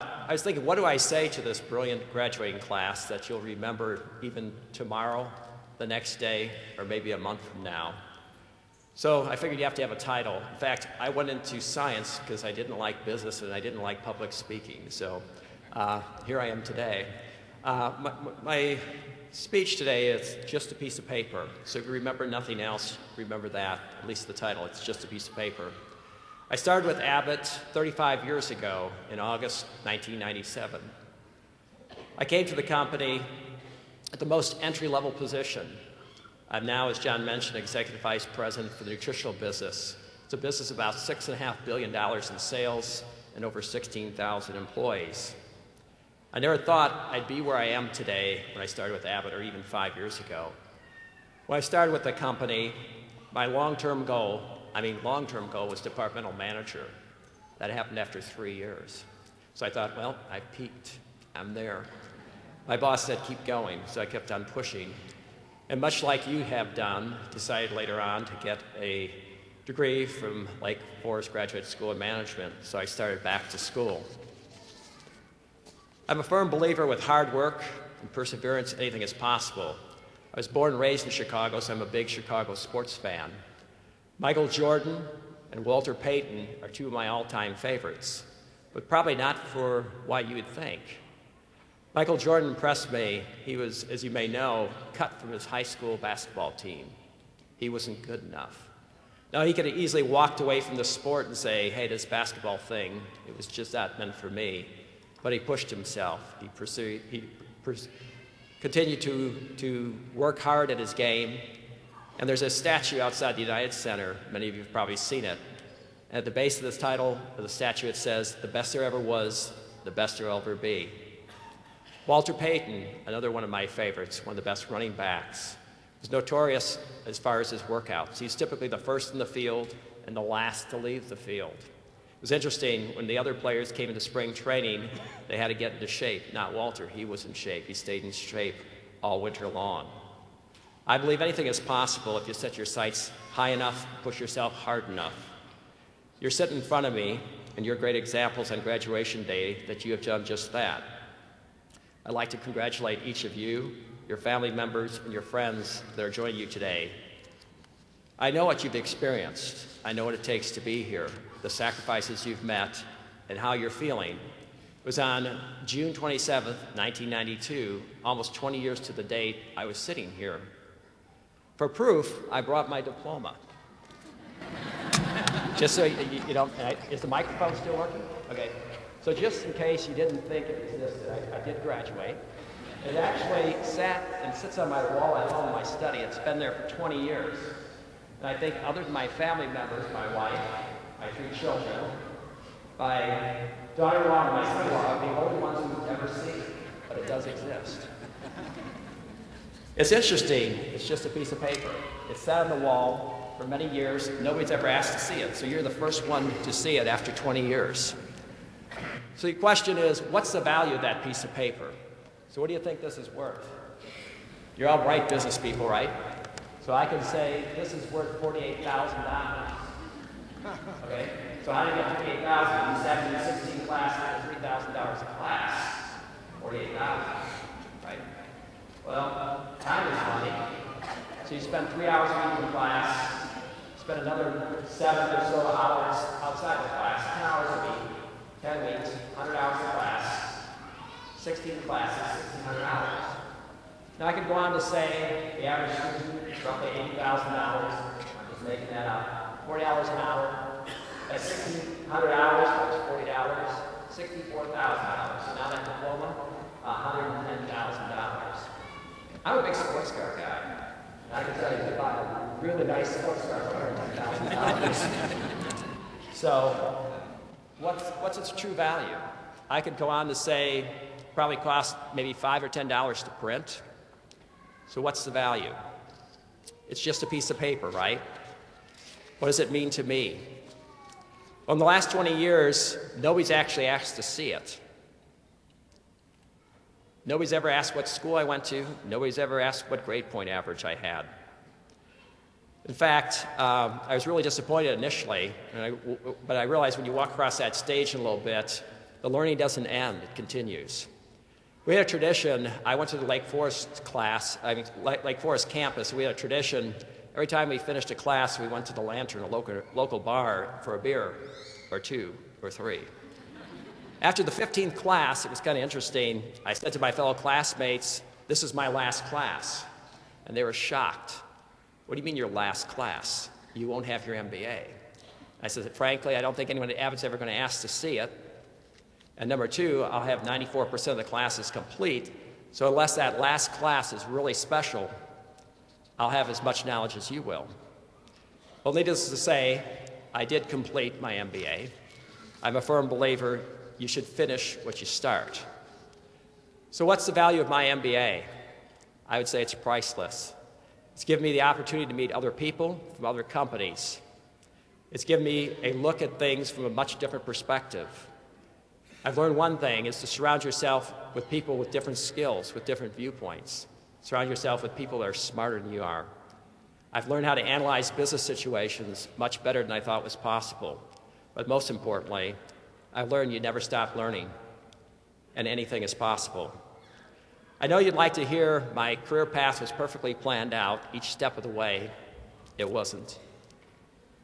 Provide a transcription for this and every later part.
I was thinking, what do I say to this brilliant graduating class that you'll remember even tomorrow, the next day, or maybe a month from now? So I figured you have to have a title. In fact, I went into science because I didn't like business and I didn't like public speaking. So here I am today. My speech today is just a piece of paper. So if you remember nothing else, remember that, at least the title. It's just a piece of paper. I started with Abbott 35 years ago in August 1997. I came to the company at the most entry-level position. I'm now, as John mentioned, Executive Vice President for the Nutritional business. It's a business of about $6.5 billion in sales and over 16,000 employees. I never thought I'd be where I am today when I started with Abbott, or even 5 years ago. When I started with the company, my long-term goal was departmental manager. That happened after 3 years. So I thought, well, I've peaked. I'm there. My boss said, keep going, so I kept on pushing. And much like you have done, decided later on to get a degree from Lake Forest Graduate School of Management, so I started back to school. I'm a firm believer with hard work and perseverance, anything is possible. I was born and raised in Chicago, so I'm a big Chicago sports fan. Michael Jordan and Walter Payton are two of my all-time favorites, but probably not for what you would think. Michael Jordan impressed me. He was, as you may know, cut from his high school basketball team. He wasn't good enough. Now, he could have easily walked away from the sport and say, hey, this basketball thing, it was just not meant for me. But he pushed himself. He continued to work hard at his game. And there's a statue outside the United Center. Many of you have probably seen it. And at the base of this title of the statue, it says, the best there ever was, the best there will ever be. Walter Payton, another one of my favorites, one of the best running backs, was notorious as far as his workouts. He's typically the first in the field and the last to leave the field. It was interesting, when the other players came into spring training, they had to get into shape. Not Walter, he was in shape. He stayed in shape all winter long. I believe anything is possible if you set your sights high enough, push yourself hard enough. You're sitting in front of me, and you're great examples on graduation day that you have done just that. I'd like to congratulate each of you, your family members, and your friends that are joining you today. I know what you've experienced. I know what it takes to be here, the sacrifices you've met, and how you're feeling. It was on June 27th, 1992, almost 20 years to the date, I was sitting here. For proof, I brought my diploma. Just so you don't, is the microphone still working? Okay. So just in case you didn't think it existed, I did graduate. It actually sat and sits on my wall at home in my study. It's been there for 20 years. And I think other than my family members, my wife, my 3 children, my daughter-in-law and my son-in-law are the only ones who've ever seen it, but it does exist. It's interesting. It's just a piece of paper. It's sat on the wall for many years. Nobody's ever asked to see it, so you're the first one to see it after 20 years. So the question is, what's the value of that piece of paper? So what do you think this is worth? You're all bright business people, right? So I can say this is worth $48,000. Okay? So how do you get $48,000? You sat in 16 classes at $3,000 a class. $48,000, right? Well, time is money. So you spend 3 hours a week in class, spend another 7 or so hours outside the class, 10 hours a week, 10 weeks, 100 hours in class, 16 classes, 1,600 hours. Now I could go on to say the average student is roughly $80,000. I'm just making that up. 40 hours an hour. At 1,600 hours, that's $40. $64,000. So now that diploma, $110,000. I'm a big sports car guy. I can tell you to buy a really nice sports car for $110,000. So what's its true value? I could go on to say probably cost maybe $5 or $10 to print. So what's the value? It's just a piece of paper, right? What does it mean to me? Well, in the last 20 years, nobody's actually asked to see it. Nobody's ever asked what school I went to. Nobody's ever asked what grade point average I had. In fact, I was really disappointed initially, but I realized when you walk across that stage in a little bit, the learning doesn't end, it continues. We had a tradition. I went to the Lake Forest campus. We had a tradition. Every time we finished a class, we went to the Lantern, a local bar, for a beer or two or three. After the 15th class, it was kind of interesting. I said to my fellow classmates, "This is my last class." And they were shocked. "What do you mean your last class? You won't have your MBA." I said, "Frankly, I don't think anyone at Abbott's ever going to ask to see it. And number two, I'll have 94% of the classes complete, so unless that last class is really special, I'll have as much knowledge as you will." Well, needless to say, I did complete my MBA. I'm a firm believer you should finish what you start. So what's the value of my MBA? I would say it's priceless. It's given me the opportunity to meet other people from other companies. It's given me a look at things from a much different perspective. I've learned one thing, is to surround yourself with people with different skills, with different viewpoints. Surround yourself with people that are smarter than you are. I've learned how to analyze business situations much better than I thought was possible. But most importantly, I've learned you never stop learning, and anything is possible. I know you'd like to hear my career path was perfectly planned out each step of the way. It wasn't.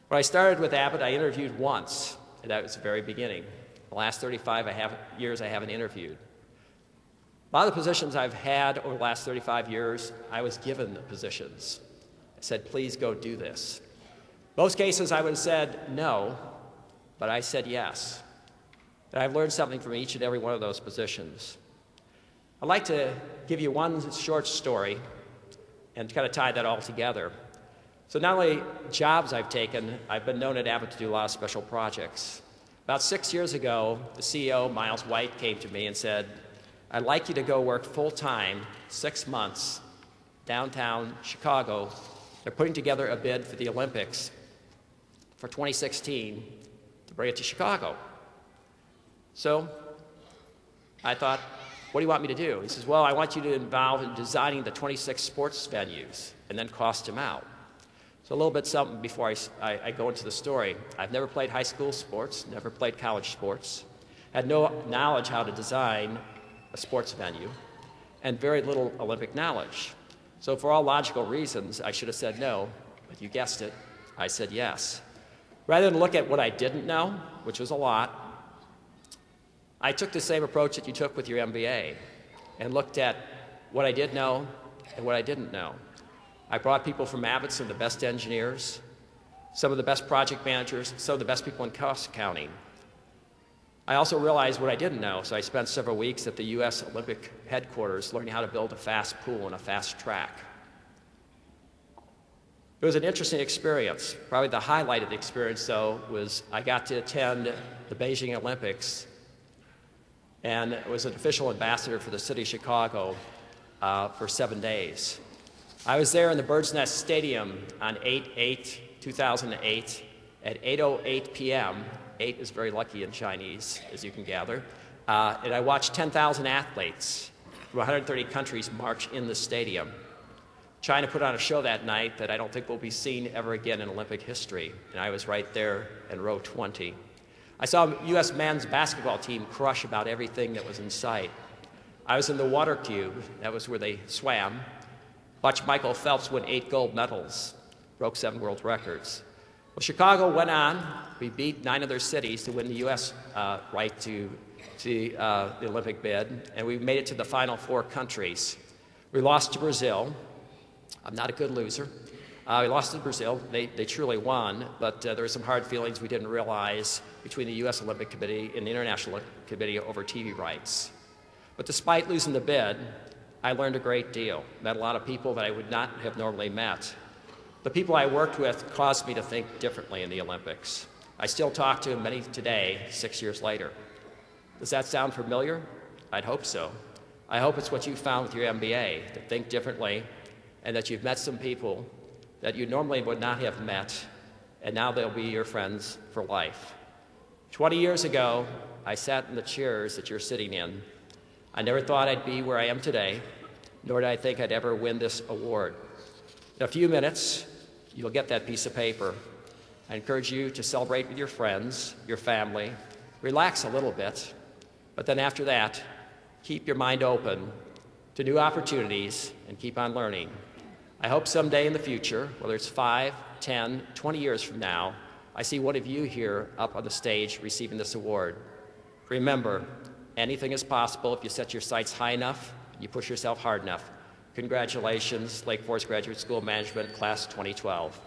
When I started with Abbott, I interviewed once, and that was the very beginning. The last 35 years I haven't interviewed. A lot of the positions I've had over the last 35 years, I was given the positions. I said, "Please go do this." Most cases I would have said no, but I said yes. And I've learned something from each and every one of those positions. I'd like to give you one short story and kind of tie that all together. So not only jobs I've taken, I've been known at Abbott to do a lot of special projects. About 6 years ago, the CEO, Miles White, came to me and said, "I'd like you to go work full-time, 6 months, downtown Chicago. They're putting together a bid for the Olympics for 2016 to bring it to Chicago." So I thought, "What do you want me to do?" He says, "Well, I want you to involve in designing the 26 sports venues and then cost them out." So a little bit something before I go into the story. I've never played high school sports, never played college sports, had no knowledge how to design a sports venue, and very little Olympic knowledge. So for all logical reasons, I should have said no, but you guessed it, I said yes. Rather than look at what I didn't know, which was a lot, I took the same approach that you took with your MBA and looked at what I did know and what I didn't know. I brought people from Abbott, some of the best engineers, some of the best project managers, some of the best people in cost accounting. I also realized what I didn't know, so I spent several weeks at the U.S. Olympic headquarters learning how to build a fast pool and a fast track. It was an interesting experience. Probably the highlight of the experience, though, was I got to attend the Beijing Olympics and was an official ambassador for the city of Chicago for 7 days. I was there in the Bird's Nest Stadium on 8/8/2008 at 8:08 p.m. 8 is very lucky in Chinese, as you can gather. And I watched 10,000 athletes from 130 countries march in the stadium. China put on a show that night that I don't think will be seen ever again in Olympic history, and I was right there in row 20. I saw the U.S. men's basketball team crush about everything that was in sight. I was in the water cube, that was where they swam. Watched Michael Phelps win 8 gold medals, broke 7 world records. Well, Chicago went on. We beat 9 other cities to win the U.S. Right to the Olympic bid, and we made it to the final 4 countries. We lost to Brazil. I'm not a good loser. We lost to Brazil. They truly won, but there were some hard feelings we didn't realize between the U.S. Olympic Committee and the International Olympic Committee over TV rights. But despite losing the bid, I learned a great deal. Met a lot of people that I would not have normally met. The people I worked with caused me to think differently in the Olympics. I still talk to many today, 6 years later. Does that sound familiar? I'd hope so. I hope it's what you found with your MBA, to think differently, and that you've met some people that you normally would not have met, and now they'll be your friends for life. 20 years ago, I sat in the chairs that you're sitting in. I never thought I'd be where I am today, nor did I think I'd ever win this award. In a few minutes, you'll get that piece of paper. I encourage you to celebrate with your friends, your family, relax a little bit, But then after that, keep your mind open to new opportunities and keep on learning. I hope someday in the future, whether it's 5, 10, 20 years from now, I see one of you here up on the stage receiving this award. Remember, anything is possible if you set your sights high enough, you push yourself hard enough. Congratulations, Lake Forest Graduate School of Management, Class 2012.